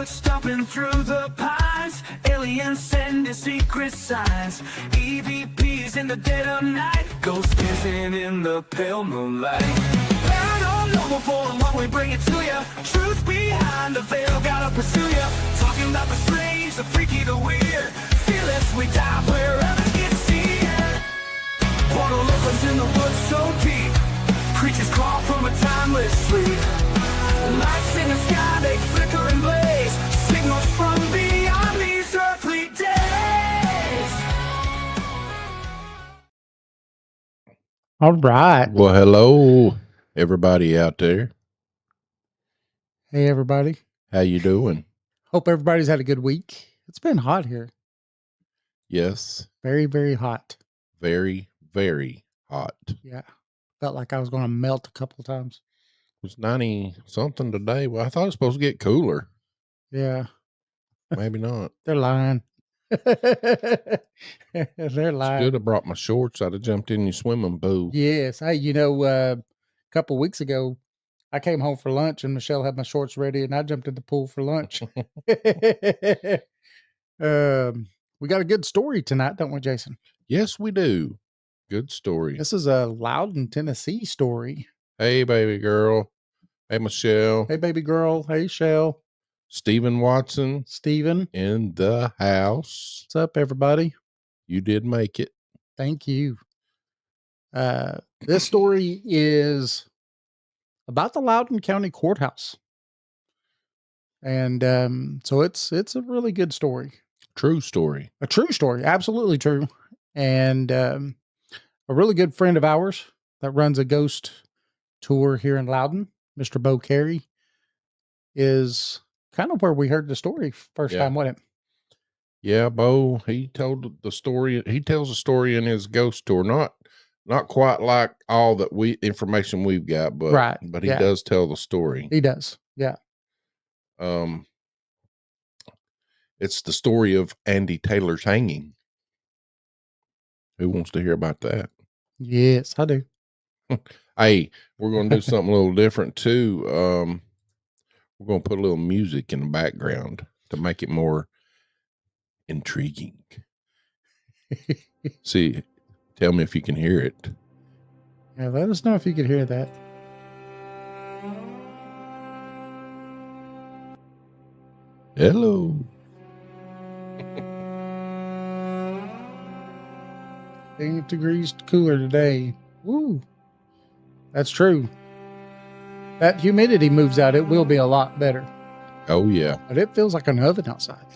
stomping through the pines. Aliens sending secret signs. EVPs in the dead of night. Ghosts dancing in the pale moonlight. Paranormal for what we bring it to ya. Truth behind the veil, gotta pursue ya. Talking about the strange, the freaky, the weird. Fearless, we dive wherever you see it. Portal opens in the woods so deep. Creatures crawl from a timeless sleep. Lights in the sky, they flicker and blaze. Signals from beyond these earthly days. All right. Well, hello, everybody out there. Hey, everybody. How you doing? Hope everybody's had a good week. It's been hot here. Yes. Very, very hot. Very, very hot. Yeah. Felt like I was going to melt a couple of times. It was 90 something today. Well, I thought it was supposed to get cooler. Yeah. Maybe not. They're lying. They're lying. Should have brought my shorts. I'd have jumped in your swimming pool. Yes. Hey, a couple of weeks ago, I came home for lunch and Michelle had my shorts ready and I jumped in the pool for lunch. We got a good story tonight, don't we, Jason? Yes, we do. Good story. This is a Loudon, Tennessee story. Hey, baby girl. Hey, Michelle. Hey, baby girl. Hey, Shell. Stephen Watson Steven. in the house. What's up, everybody? You did make it. Thank you. This story is about the Loudon County courthouse. And so it's a really good story. True story. A true story. Absolutely true. And a really good friend of ours that runs a ghost tour here in Loudon, Mr. Bo Carey, is kind of where we heard the story first time, wasn't it? Yeah, Bo, he told the story. He tells a story in his ghost tour. Not quite like all that information we've got, but right. But he does tell the story. He does. Yeah. It's the story of Andy Taylor's hanging. Who wants to hear about that? Yes, I do. Hey, we're going to do something a little different too. We're going to put a little music in the background to make it more intriguing. See, tell me if you can hear it. Yeah, let us know if you can hear that. Hello. 8 degrees cooler today. Woo. That's true. That humidity moves out, it will be a lot better. Oh, yeah. But it feels like an oven outside.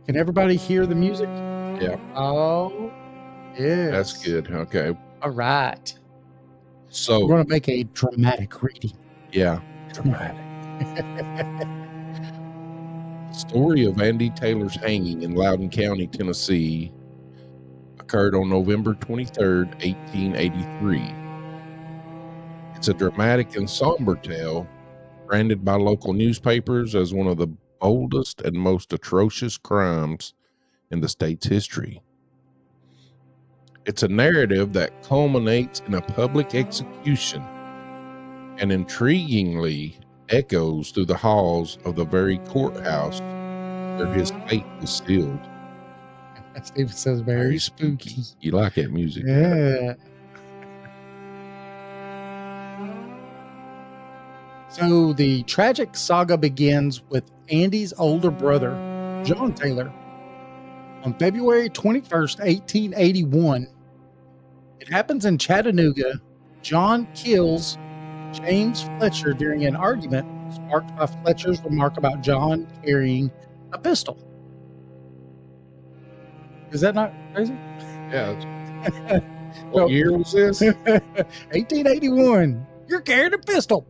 Can everybody hear the music? Yeah. Oh, yeah. That's good. Okay. All right. So we're going to make a dramatic reading. Yeah. Dramatic. Story of Andy Taylor's hanging in Loudon County, Tennessee, occurred on November 23rd, 1883. It's a dramatic and somber tale, branded by local newspapers as one of the boldest and most atrocious crimes in the state's history. It's a narrative that culminates in a public execution and intriguingly echoes through the halls of the very courthouse where his fate was sealed. Steve says very spooky. You like that music? Yeah. So the tragic saga begins with Andy's older brother, John Taylor. On February 21st, 1881, it happens in Chattanooga. John kills James Fletcher during an argument sparked by Fletcher's remark about John carrying a pistol. Is that not crazy? Yeah. What year was this? 1881. You're carrying a pistol.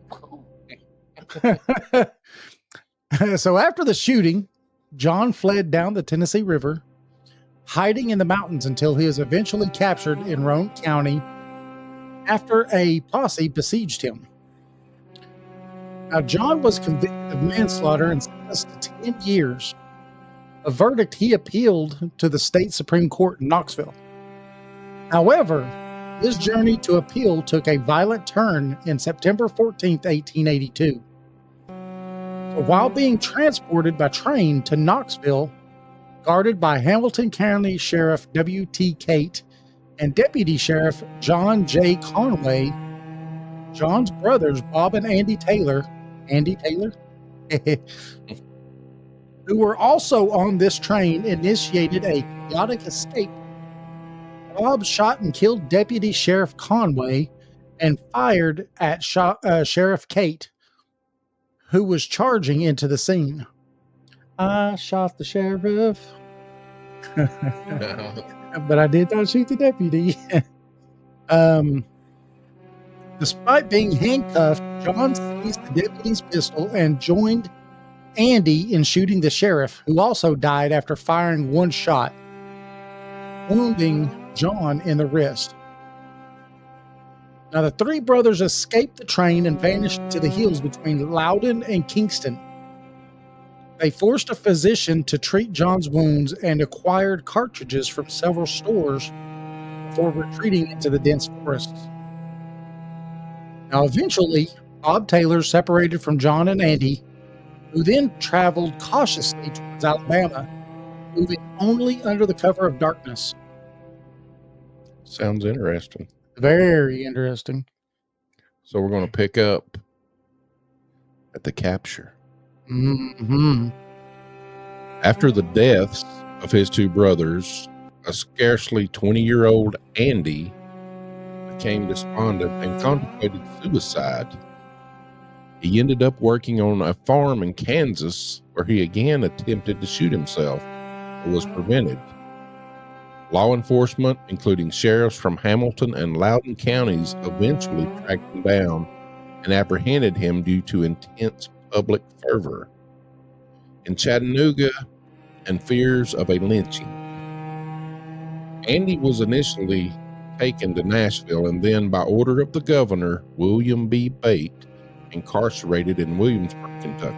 So after the shooting, John fled down the Tennessee River, hiding in the mountains until he was eventually captured in Loudon County after a posse besieged him. Now, John was convicted of manslaughter and sentenced to 10 years, a verdict he appealed to the state Supreme Court in Knoxville. However, his journey to appeal took a violent turn in September 14th, 1882. So while being transported by train to Knoxville, guarded by Hamilton County Sheriff W.T. Cate and Deputy Sheriff John J. Conway, John's brothers, Bob and Andy Taylor, who were also on this train, initiated a chaotic escape. Bob shot and killed Deputy Sheriff Conway and fired at Sheriff Cate, who was charging into the scene. I shot the sheriff, but I did not shoot the deputy. Despite being handcuffed, John seized the deputy's pistol and joined Andy in shooting the sheriff, who also died after firing one shot, wounding John in the wrist. Now, the three brothers escaped the train and vanished to the hills between Loudon and Kingston. They forced a physician to treat John's wounds and acquired cartridges from several stores before retreating into the dense forests. Now, eventually, Bob Taylor separated from John and Andy, who then traveled cautiously towards Alabama, moving only under the cover of darkness. Sounds interesting. Very interesting. So we're going to pick up at the capture. Mm-hmm. After the deaths of his two brothers, a scarcely 20-year-old Andy became despondent and contemplated suicide. He ended up working on a farm in Kansas where he again attempted to shoot himself, but was prevented. Law enforcement, including sheriffs from Hamilton and Loudon counties, eventually tracked him down and apprehended him due to intense public fervor in Chattanooga and fears of a lynching. Andy was initially taken to Nashville and then, by order of the governor, William B. Bate, incarcerated in Williamsburg, Kentucky.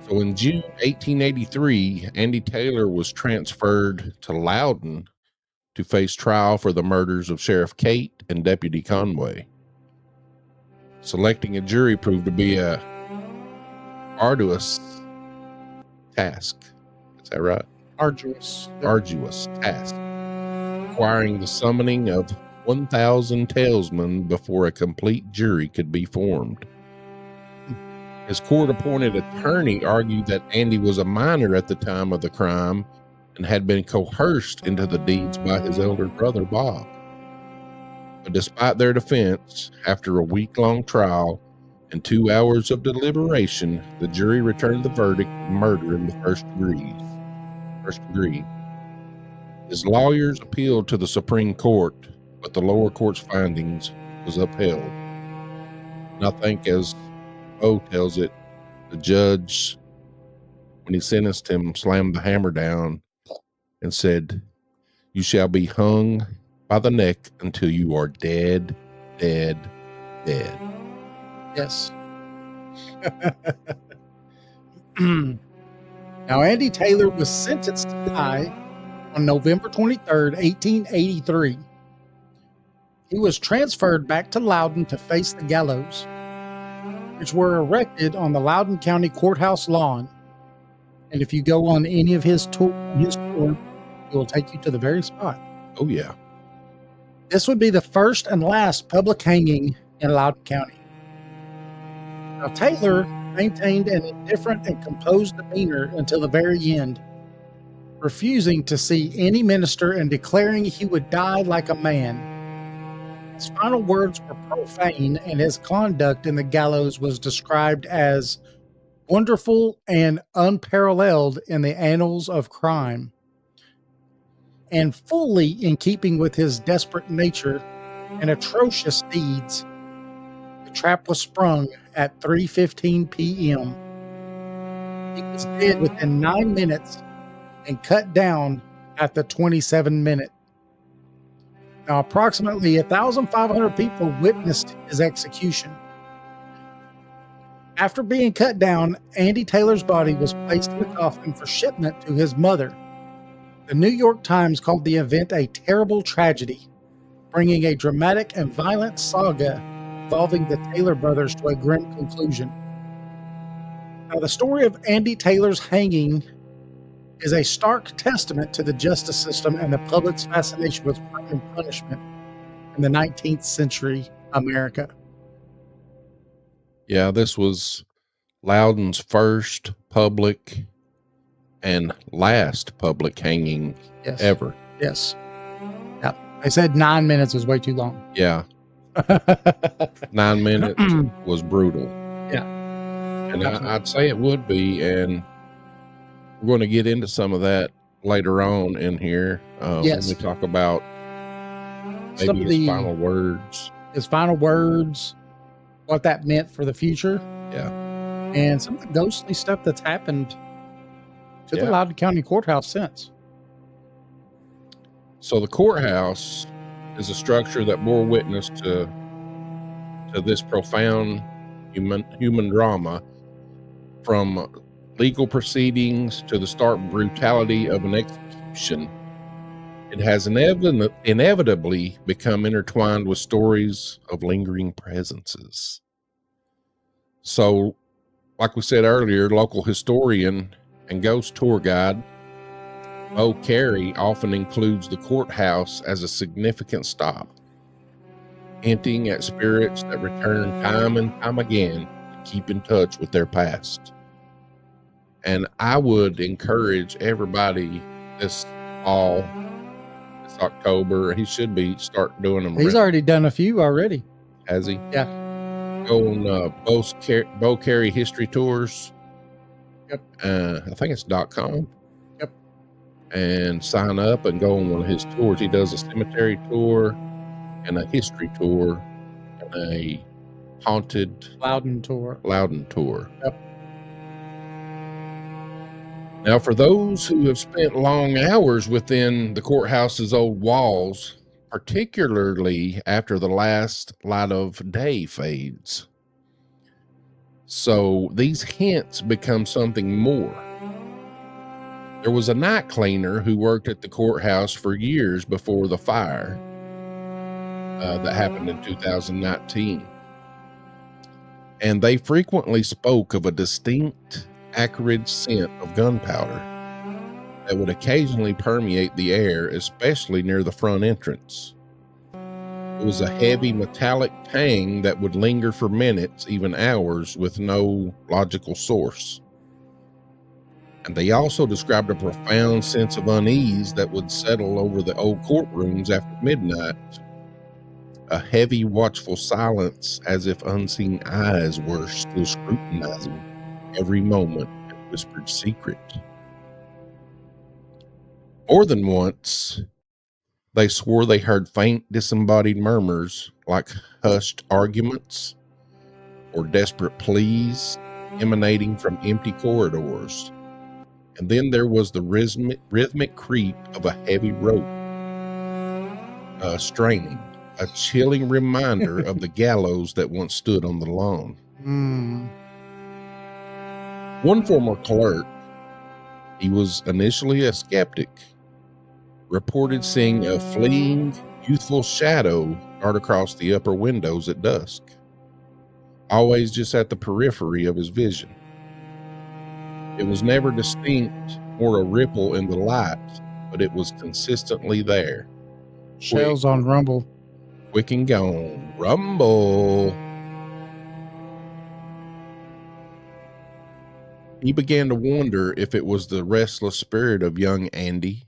So in June 1883, Andy Taylor was transferred to Loudon to face trial for the murders of Sheriff Cate and Deputy Conway. Selecting a jury proved to be a arduous task. Is that right? Arduous Task, requiring the summoning of 1,000 talesmen before a complete jury could be formed. His court-appointed attorney argued that Andy was a minor at the time of the crime and had been coerced into the deeds by his elder brother, Bob. But despite their defense, after a week-long trial and 2 hours of deliberation, the jury returned the verdict of murder in the first degree. His lawyers appealed to the Supreme Court, but the lower court's findings was upheld. And I think, as Bo tells it, the judge, when he sentenced him, slammed the hammer down and said, "You shall be hung by the neck until you are dead, dead, dead." Yes. Now, Andy Taylor was sentenced to die on November 23rd, 1883. He was transferred back to Loudon to face the gallows, which were erected on the Loudon County Courthouse lawn. And if you go on any of his tour, it will take you to the very spot. Oh, yeah. This would be the first and last public hanging in Loudon County. Now, Taylor maintained an indifferent and composed demeanor until the very end, refusing to see any minister and declaring he would die like a man. His final words were profane, and his conduct in the gallows was described as wonderful and unparalleled in the annals of crime, and fully in keeping with his desperate nature and atrocious deeds. The trap was sprung at 3:15 p.m. He was dead within 9 minutes and cut down at the 27-minute. Now, approximately 1,500 people witnessed his execution. After being cut down, Andy Taylor's body was placed in a coffin for shipment to his mother. The New York Times called the event a terrible tragedy, bringing a dramatic and violent saga involving the Taylor brothers to a grim conclusion. Now, the story of Andy Taylor's hanging is a stark testament to the justice system and the public's fascination with crime and punishment in the 19th century America. Yeah, this was Loudon's first public and last public hanging Yes. ever. Yes. Yep. They said 9 minutes was way too long. Yeah, 9 minutes was brutal. Yeah. And I'd say it would be, and we're going to get into some of that later on in here Yes. when we talk about Some maybe of his the- final words. His final words, what that meant for the future, Yeah. and some of the ghostly stuff that's happened to the Yeah. Loudon County Courthouse since. So the courthouse is a structure that bore witness to this profound human drama, from legal proceedings to the stark brutality of an execution. It has inevitably become intertwined with stories of lingering presences. So, like we said earlier, local historian and ghost tour guide Bo Carey often includes the courthouse as a significant stop, hinting at spirits that return time and time again to keep in touch with their past. And I would encourage everybody this fall, this October, he should be start doing them. He's already done a few already. Has he? Yeah. Go on Bo Carey History Tours. Yep. I think it's .com. Yep. And sign up and go on one of his tours. He does a cemetery tour and a history tour and a haunted Loudon tour. Yep. Now, for those who have spent long hours within the courthouse's old walls, particularly after the last light of day fades, so these hints become something more. There was a night cleaner who worked at the courthouse for years before the fire that happened in 2019. And they frequently spoke of a distinct, acrid scent of gunpowder that would occasionally permeate the air, especially near the front entrance. It was a heavy metallic tang that would linger for minutes, even hours, with no logical source. And they also described a profound sense of unease that would settle over the old courtrooms after midnight. A heavy, watchful silence, as if unseen eyes were still scrutinizing every moment and whispered secret. More than once, they swore they heard faint, disembodied murmurs like hushed arguments or desperate pleas emanating from empty corridors. And then there was the rhythmic creep of a heavy rope straining, a chilling reminder of the gallows that once stood on the lawn. One former clerk, he was initially a skeptic, reported seeing a fleeing, youthful shadow dart across the upper windows at dusk, always just at the periphery of his vision. It was never distinct or a ripple in the light, but it was consistently there. Shells on Rumble. Quick and gone. Rumble. He began to wonder if it was the restless spirit of young Andy,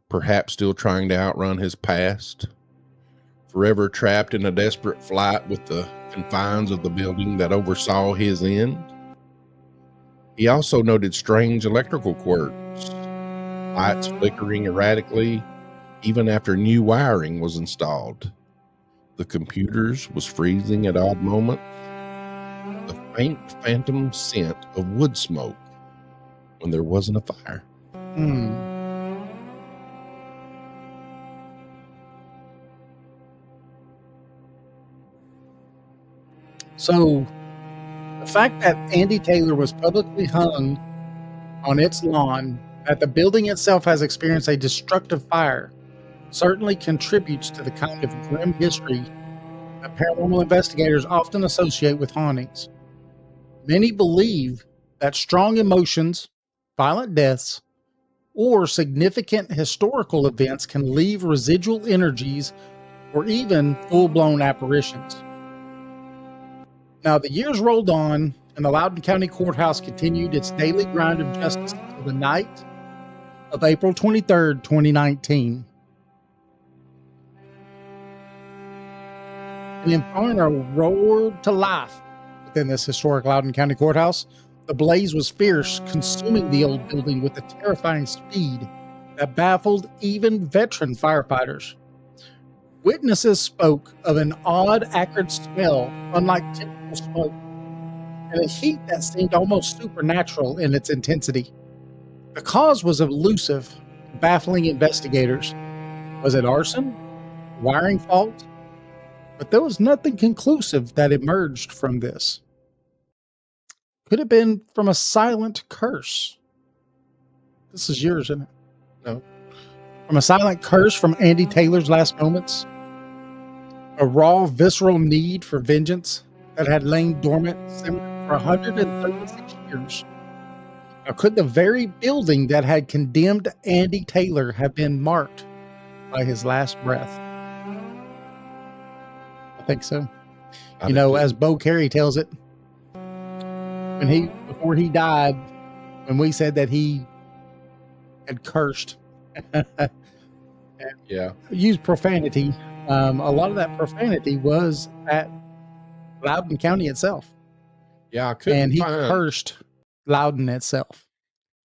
perhaps still trying to outrun his past, forever trapped in a desperate flight with the confines of the building that oversaw his end. He also noted strange electrical quirks, lights flickering erratically even after new wiring was installed. The computers was freezing at odd moments. The faint phantom scent of wood smoke when there wasn't a fire. So, the fact that Andy Taylor was publicly hung on its lawn, that the building itself has experienced a destructive fire, certainly contributes to the kind of grim history that paranormal investigators often associate with hauntings. Many believe that strong emotions, violent deaths, or significant historical events can leave residual energies or even full-blown apparitions. Now, the years rolled on, and the Loudon County Courthouse continued its daily grind of justice until the night of April 23rd, 2019. An inferno roared to life within this historic Loudon County Courthouse. The blaze was fierce, consuming the old building with a terrifying speed that baffled even veteran firefighters. Witnesses spoke of an odd, acrid smell, unlike typical smoke, and a heat that seemed almost supernatural in its intensity. The cause was elusive, baffling investigators. Was it arson? Wiring fault? But there was nothing conclusive that emerged from this. Could have been from a silent curse. This is yours, isn't it? No. From a silent curse from Andy Taylor's last moments. A raw, visceral need for vengeance that had lain dormant for 136 years. Now, could the very building that had condemned Andy Taylor have been marked by his last breath? I think so. As Bo Carey tells it, before he died, when we said that he had cursed, used profanity. A lot of that profanity was at Loudon County itself. Yeah, I couldn't and he cursed Loudon itself.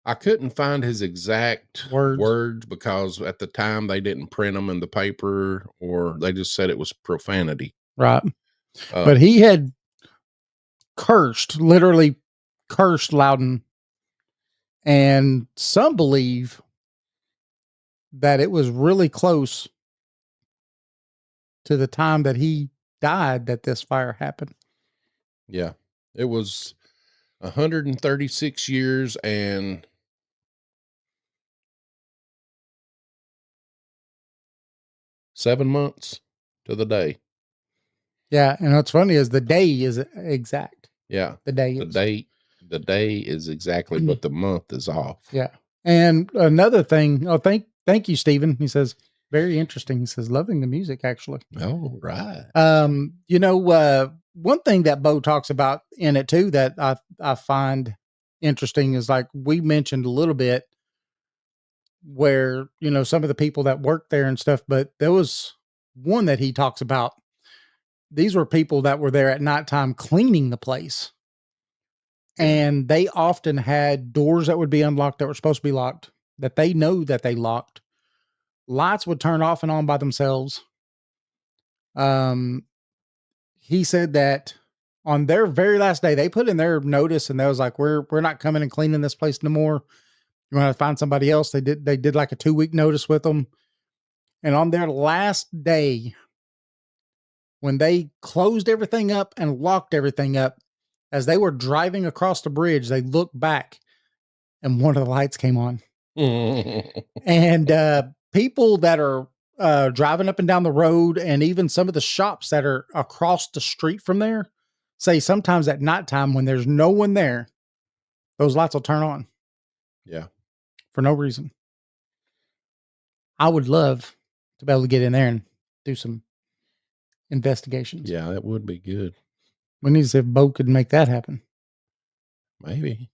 I couldn't find his exact words because at the time they didn't print them in the paper, or they just said it was profanity. Right. But he had literally cursed Loudon. And some believe that it was really close to the time that he died that this fire happened. Yeah. It was 136 years and 7 months to the day. Yeah, and what's funny is the day is exact. Yeah. The day is exactly, but the month is off. Yeah. And another thing, thank you, Stephen. He says, very interesting. He says, loving the music, actually. Oh, right. One thing that Bo talks about in it too that I find interesting is, like we mentioned a little bit, where, some of the people that work there and stuff, but there was one that he talks about. These were people that were there at nighttime cleaning the place. And they often had doors that would be unlocked that were supposed to be locked, that they know that they locked. Lights would turn off and on by themselves. He said that on their very last day, they put in their notice and they was like, we're not coming and cleaning this place no more. You want to find somebody else? They did like a 2-week notice with them. And on their last day, when they closed everything up and locked everything up, as they were driving across the bridge, they looked back and one of the lights came on. And people that are driving up and down the road, and even some of the shops that are across the street from there, say sometimes at nighttime when there's no one there, those lights will turn on. Yeah. For no reason. I would love to be able to get in there and do some investigations. Yeah, that would be good. We need to see if Bo could make that happen. Maybe.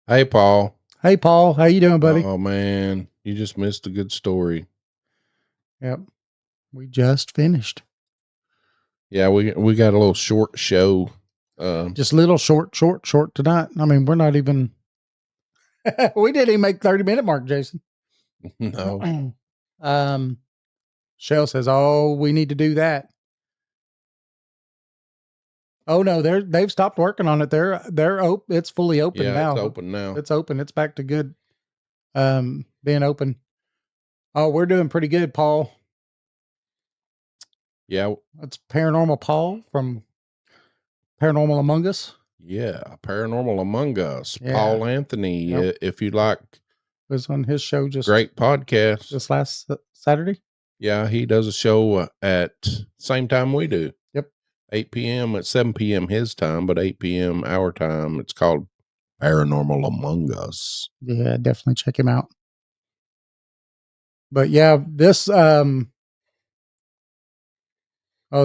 Hey, Paul. Hey, Paul. How you doing, buddy? Oh, man. You just missed a good story. Yep. We just finished. Yeah, we got a little short show. Just little short tonight. I mean, we're not even... we didn't even make 30-minute mark, Jason. No. Shell says, oh, we need to do that. Oh no, they've stopped working on it. They're open. It's fully open now. It's open now. It's open. It's back to good. Being open. Oh, we're doing pretty good, Paul. Yeah. That's Paranormal Paul from Paranormal Among Us. Yeah, Paranormal Among Us. Yeah. Paul Anthony. Yep. If you like, was on his show great podcast. Just last Saturday. Yeah, he does a show at same time we do. Yep. 8 p.m. at 7 p.m. his time, but 8 p.m. our time. It's called Paranormal Among Us. Yeah, definitely check him out. But yeah, this oh,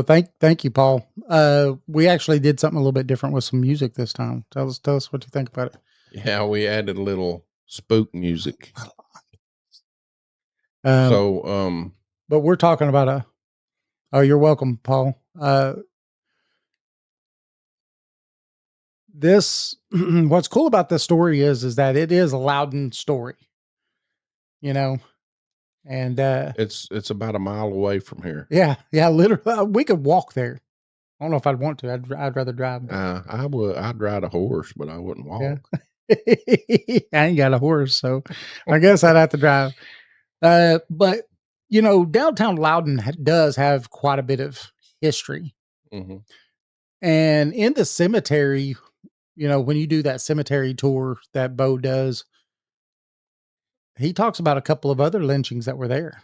thank you, Paul. We actually did something a little bit different with some music this time. Tell us what you think about it. Yeah, we added a little spook music. Um, So, but we're talking about a. Oh, you're welcome, Paul. This what's cool about this story is that it is a Loudon story, you know, and it's about a mile away from here. yeah, literally, we could walk there. I don't know if I'd want to. I'd rather drive. But I'd ride a horse, but I wouldn't yeah, walk. I ain't got a horse, so I guess I'd have to drive. But downtown Loudon does have quite a bit of history, Hmm. and in the cemetery, when you do that cemetery tour that Bo does, he talks about a couple of other lynchings that were there.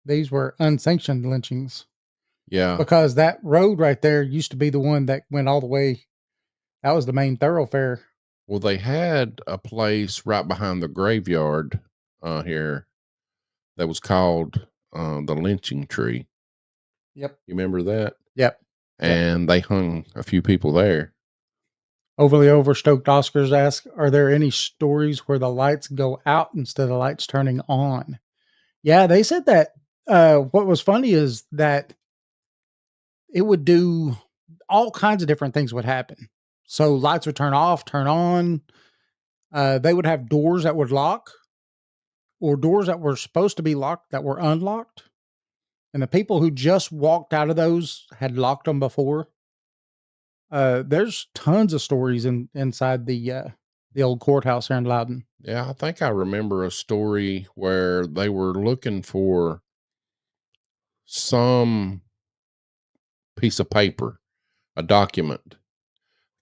These were unsanctioned lynchings Yeah. because that road right there used to be the one that went all the way. That was the main thoroughfare. Well, they had a place right behind the graveyard here that was called the lynching tree. Yep. You remember that? Yep. Yep. And they hung a few people there. Overly overstoked Oscars ask, are there any stories where the lights go out instead of lights turning on? Yeah, they said that. What was funny is that it would do all kinds of different things would happen. So lights would turn off, turn on. They would have doors that would lock or doors that were supposed to be locked that were unlocked. And the people who just walked out of those had locked them before. There's tons of stories inside the old courthouse here in Loudon. Yeah, I think I remember a story where they were looking for some piece of paper, a document.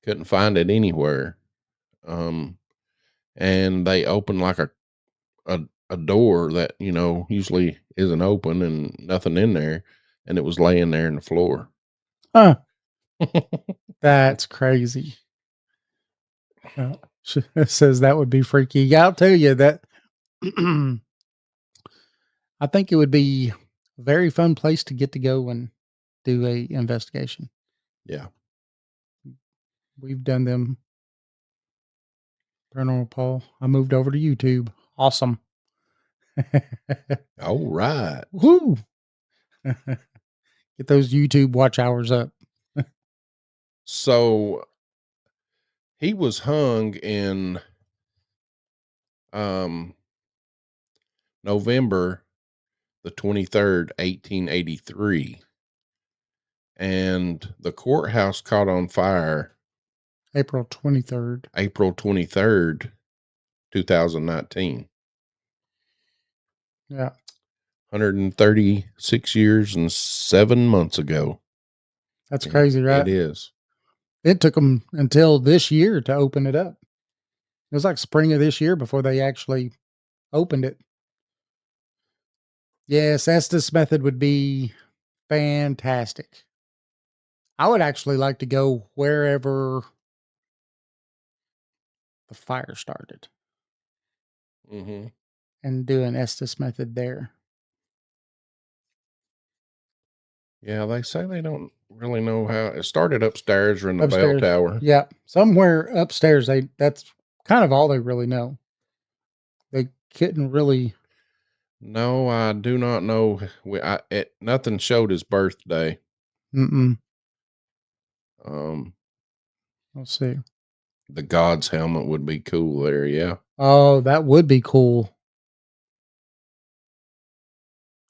Couldn't find it anywhere. Um, and they opened like a door that, usually isn't open and nothing in there. And it was laying there in the floor. Huh, that's crazy. Uh, it says that would be freaky. Yeah, I'll tell you that. I think it would be a very fun place to get to go and do a investigation. Yeah. We've done them. Paranormal Paul. I moved over to YouTube. Awesome. All right. Woo! Get those YouTube watch hours up. So he was hung in um November the 23rd, 1883. And the courthouse caught on fire April 23rd. April 23rd, 2019. Yeah, 136 years and 7 months ago. that's crazy, right? It is. It took them until this year to open it up. It was like spring of this year before they actually opened it. Yes, Estes method would be fantastic. I would actually like to go wherever the fire started Hmm. and do an Estes method there. Yeah, they say they don't really know how it started upstairs or in the bell Upstairs. tower. Yeah, somewhere upstairs. That's kind of all they really know. They couldn't really. No, I do not know. Nothing showed his birthday. Mm-mm. Um, Let's see. the God's helmet would be cool there. Yeah. Oh, that would be cool.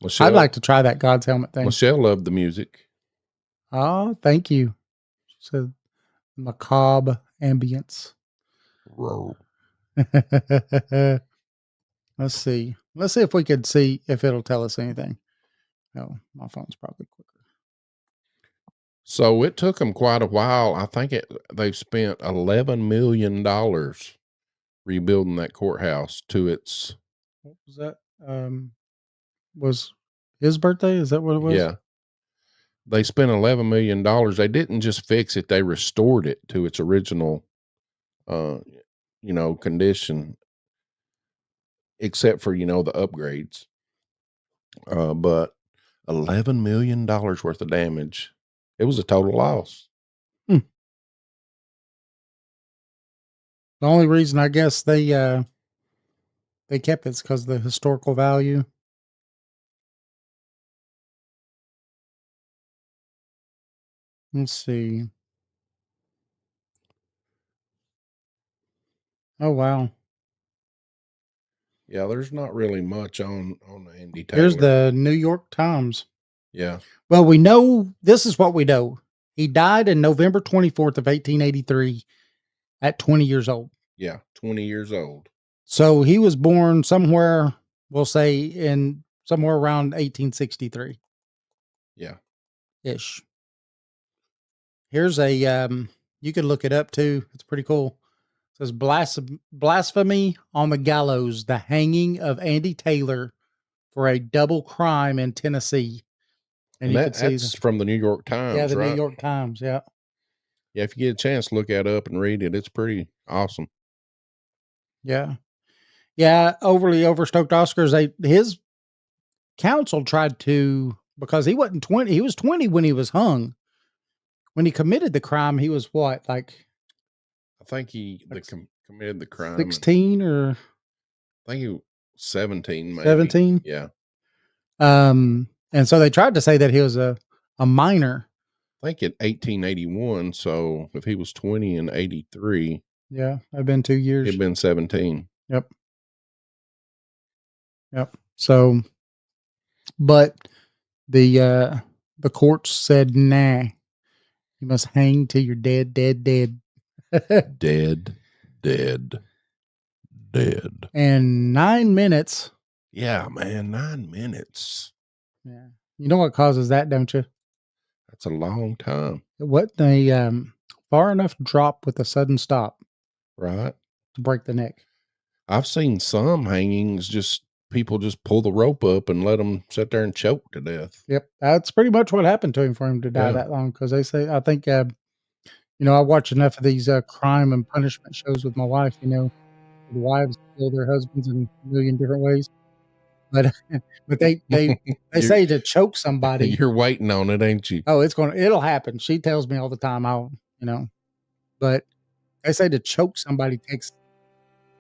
I'd Michelle, like to try that God's helmet thing. Michelle loved the music. Oh, thank you. She said macabre ambience. Roll. Let's see. Let's see if we could see if it'll tell us anything. Oh, my phone's probably quicker. So it took them quite a while. I think they've spent $11 million rebuilding that courthouse to its. What was that? Was his birthday? Is that what it was? Yeah. they spent $11 million. They didn't just fix it; they restored it to its original, condition, except for the upgrades. But $11 million worth of damage. It was a total loss. The only reason I guess they kept it's because of the historical value. Let's see. Oh wow. Yeah, there's not really much on Andy Taylor. Here's the New York Times. Yeah. Well, we know this is what we know. He died in November 24th of 1883 at 20 years old. Yeah, 20 years old. So he was born somewhere, we'll say in somewhere around 1863. Yeah. Ish. Here's a you could look it up too. It's pretty cool. It says blasphemy on the gallows, the hanging of Andy Taylor for a double crime in Tennessee. And you can see that's from the New York Times, yeah, the right? New York Times, yeah. Yeah, if you get a chance, look that up and read it. It's pretty awesome. Yeah. Yeah, overly overstoked Oscars. His counsel tried to, because he wasn't 20, he was 20 when he was hung. When he committed the crime, he was what, like I think he committed the crime. 16 or I think he was 17, maybe. 17. Yeah. And so they tried to say that he was a minor. I think in 1881. So if he was 20 in 83, yeah, I've been 2 years. He'd been 17. Yep. So, but the courts said, nah, you must hang till you're dead. Dead. And 9 minutes. Yeah, man, 9 minutes. Yeah. You know what causes that, don't you? That's a long time. What the far enough drop with a sudden stop. Right. To break the neck. I've seen some hangings, just people just pull the rope up and let them sit there and choke to death. Yep. That's pretty much what happened to him for him to die that long. Cause they say, I think, I watch enough of these crime and punishment shows with my wife, the wives kill their husbands in a million different ways. But they say to choke somebody. You're waiting on it, ain't you? Oh, it'll happen. She tells me all the time, but they say to choke somebody takes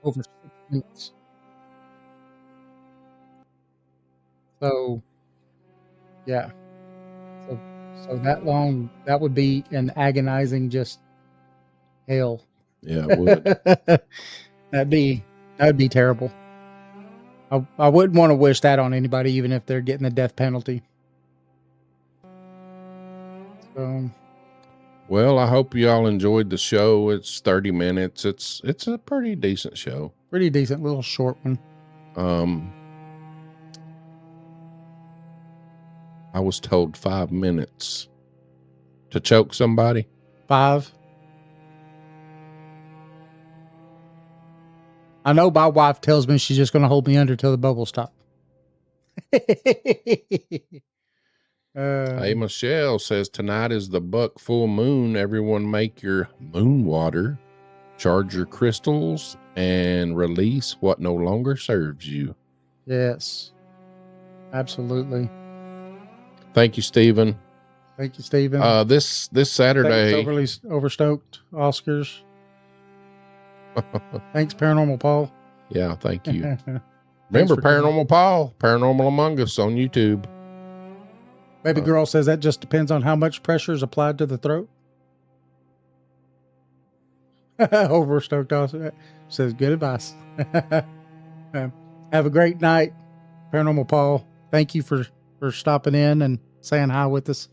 over 6 minutes. So, yeah. So that long, that would be an agonizing just hell. Yeah, it would. That'd be terrible. I wouldn't want to wish that on anybody, even if they're getting the death penalty. So, well, I hope you all enjoyed the show. It's 30 minutes. It's a pretty decent show. Pretty decent, little short one. I was told 5 minutes to choke somebody. 5. I know my wife tells me she's just going to hold me under till the bubbles stop. Hey, Michelle says tonight is the buck full moon. Everyone make your moon water, charge your crystals, and release what no longer serves you. Yes, absolutely. Thank you, Stephen. Thank you, Stephen. This Saturday. Thanks, overly overstoked Oscars. Thanks, Paranormal Paul. Yeah, thank you. Remember Paranormal Paul, Paranormal Among Us on YouTube. Baby girl says that just depends on how much pressure is applied to the throat. Overstoked also says good advice. Have a great night, Paranormal Paul. Thank you for stopping in and saying hi with us.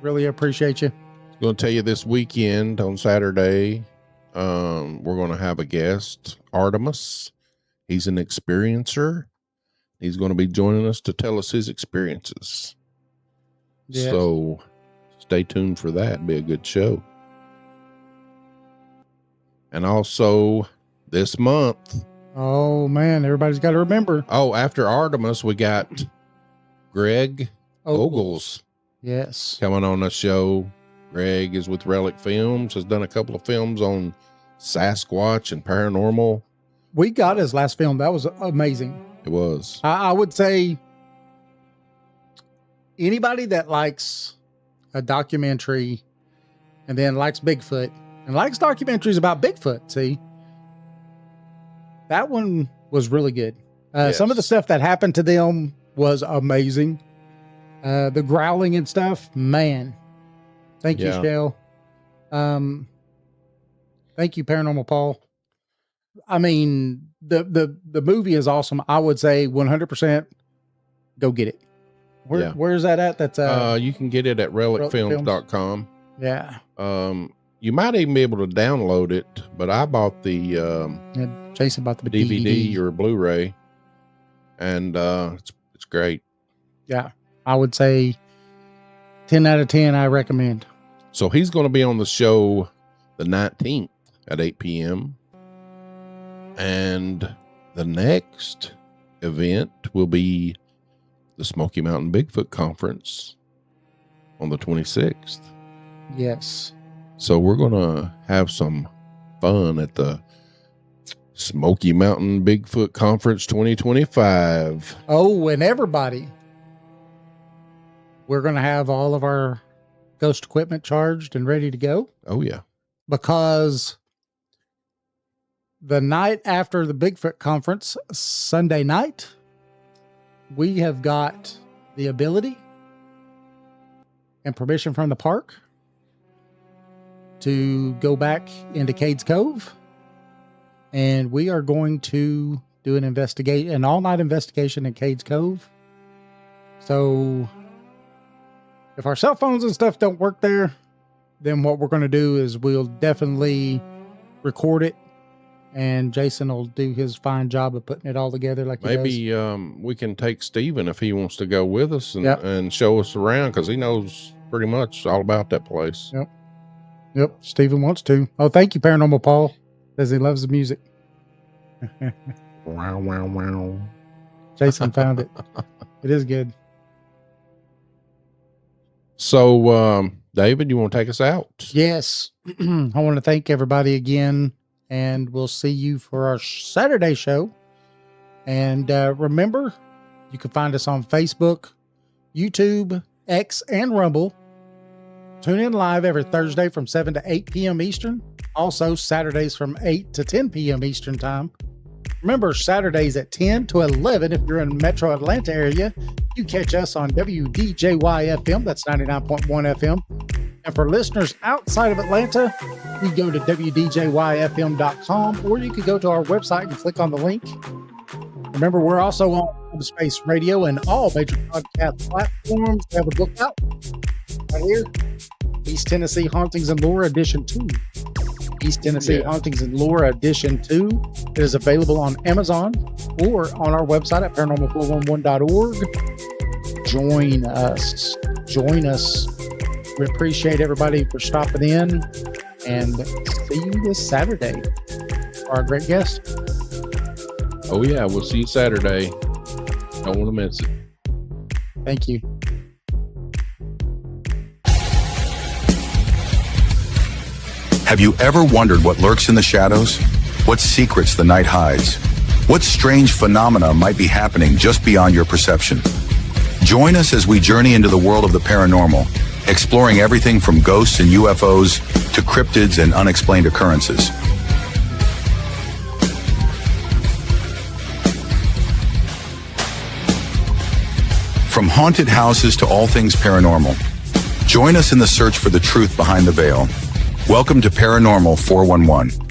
Really appreciate you. I'm going to tell you this weekend on Saturday, we're going to have a guest, Artemis. He's an experiencer. He's going to be joining us to tell us his experiences. Yes. So stay tuned for that. It'll be a good show. And also this month. Oh man, everybody's got to remember. Oh, after Artemis, we got Greg Ogles Yes. coming on the show. Greg is with Relic Films, has done a couple of films on Sasquatch and Paranormal. We got his last film. That was amazing. It was. I would say anybody that likes a documentary and then likes Bigfoot and likes documentaries about Bigfoot, see, that one was really good. Yes. Some of the stuff that happened to them was amazing. The growling and stuff, man. Thank you, Shell. Thank you, Paranormal Paul. I mean, the movie is awesome. I would say 100% go get it. Where's that at? That's you can get it at relicfilms.com. Yeah. You might even be able to download it, but I bought the Jason bought the DVD or Blu-ray, and it's great. Yeah, I would say 10 out of 10. I recommend. So he's going to be on the show the 19th at 8 p.m. And the next event will be the Smoky Mountain Bigfoot Conference on the 26th. Yes. So we're going to have some fun at the Smoky Mountain Bigfoot Conference 2025. Oh, and everybody, we're going to have all of our ghost equipment charged and ready to go. Oh, yeah. Because the night after the Bigfoot Conference, Sunday night, we have got the ability and permission from the park to go back into Cades Cove, and we are going to do an all-night investigation in Cades Cove. So if our cell phones and stuff don't work there, then what we're going to do is we'll definitely record it, and Jason will do his fine job of putting it all together like he does. We can take Steven if he wants to go with us and show us around, because he knows pretty much all about that place. Yep, Steven wants to. Oh, thank you, Paranormal Paul, says he loves the music. Wow, wow, wow. Jason found it. It is good. So, David, you want to take us out? Yes. I want to thank everybody again, and we'll see you for our Saturday show. And remember, you can find us on Facebook, YouTube, X, and Rumble. Tune in live every Thursday from 7 to 8 p.m. Eastern. Also, Saturdays from 8 to 10 p.m. Eastern Time. Remember, Saturdays at 10 to 11, if you're in the Metro Atlanta area, you catch us on WDJY-FM. That's 99.1 FM. And for listeners outside of Atlanta, you go to WDJYFM.com, or you could go to our website and click on the link. Remember, we're also on Space Radio and all major podcast platforms. We have a book out right here. East Tennessee Hauntings and Lore Edition 2. East Tennessee Hauntings and Lore Edition 2. It is available on Amazon or on our website at paranormal411.org. Join us. Join us. We appreciate everybody for stopping in, and see you this Saturday for our great guest. Oh, yeah. We'll see you Saturday. Don't want to miss it. Thank you. Have you ever wondered what lurks in the shadows? What secrets the night hides? What strange phenomena might be happening just beyond your perception? Join us as we journey into the world of the paranormal, exploring everything from ghosts and UFOs to cryptids and unexplained occurrences. From haunted houses to all things paranormal, join us in the search for the truth behind the veil. Welcome to Paranormal 411.